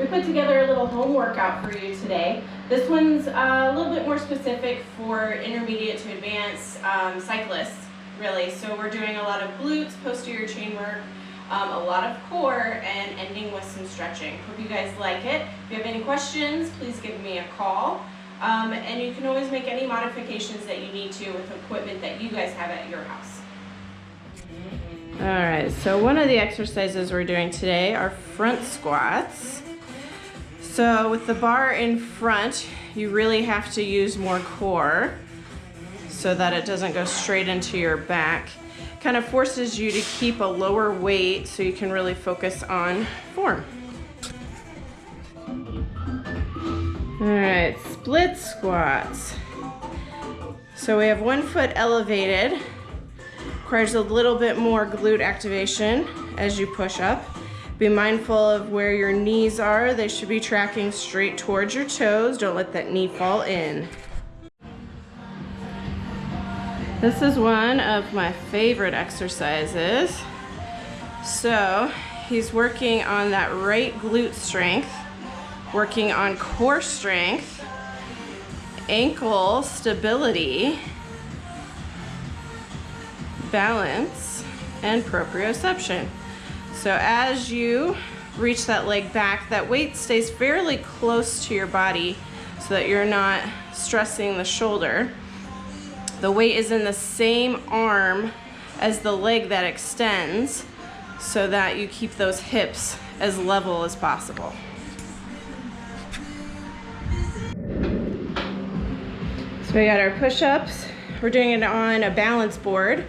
We put together a little home workout for you today. This one's a little bit more specific for intermediate to advanced cyclists, really. So we're doing a lot of glutes, posterior chain work, a lot of core, and ending with some stretching. Hope you guys like it. If you have any questions, please give me a call. And you can always make any modifications that you need to with equipment that you guys have at your house. All right, so one of the exercises we're doing today are front squats. So with the bar in front, you really have to use more core so that it doesn't go straight into your back. Kind of forces you to keep a lower weight so you can really focus on form. All right, split squats. So we have 1 foot elevated. Requires a little bit more glute activation as you push up. Be mindful of where your knees are. They should be tracking straight towards your toes. Don't let that knee fall in. This is one of my favorite exercises. So he's working on that right glute strength, working on core strength, ankle stability, balance, and proprioception. So as you reach that leg back, that weight stays fairly close to your body so that you're not stressing the shoulder. The weight is in the same arm as the leg that extends so that you keep those hips as level as possible. So we got our push-ups. We're doing it on a balance board,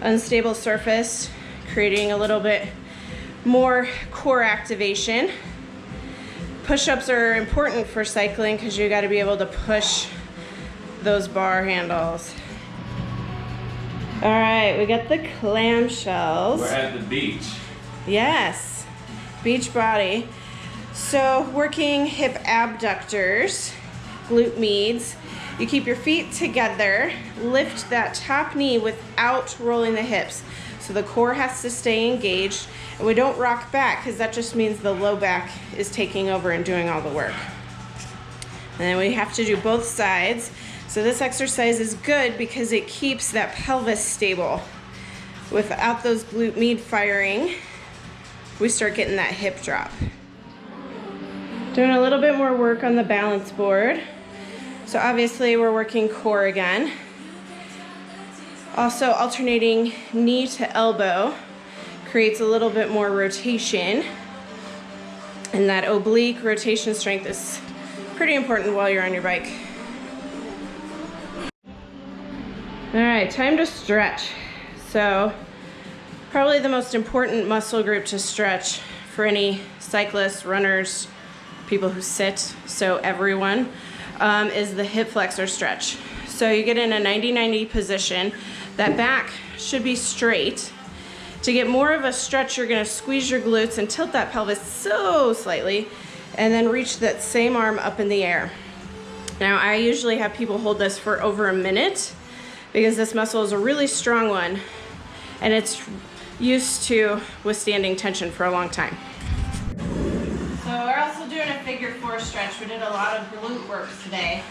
unstable surface, creating a little bit more core activation. Push-ups are important for cycling because you got to be able to push those bar handles. All right, we got the clamshells. We're at the beach. Yes, beach body. So working hip abductors, glute meads. You keep your feet together, lift that top knee without rolling the hips. So the core has to stay engaged, and we don't rock back because that just means the low back is taking over and doing all the work. And then we have to do both sides. So this exercise is good because it keeps that pelvis stable. Without those glute med firing, we start getting that hip drop. Doing a little bit more work on the balance board. So obviously we're working core again. Also alternating knee to elbow creates a little bit more rotation. And that oblique rotation strength is pretty important while you're on your bike. All right, time to stretch. So probably the most important muscle group to stretch for any cyclists, runners, people who sit, so everyone, is the hip flexor stretch. So you get in a 90-90 position. That back should be straight. To get more of a stretch, you're gonna squeeze your glutes and tilt that pelvis so slightly, and then reach that same arm up in the air. Now, I usually have people hold this for over a minute because this muscle is a really strong one and it's used to withstanding tension for a long time. So we're also doing a figure 4 stretch. We did a lot of glute work today.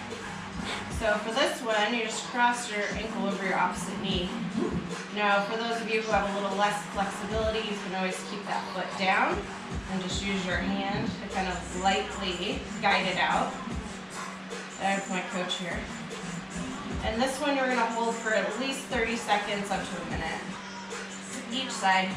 So for this one, you just cross your ankle over your opposite knee. Now, for those of you who have a little less flexibility, you can always keep that foot down and just use your hand to kind of lightly guide it out. There's my coach here. And this one you're going to hold for at least 30 seconds up to a minute. Each side.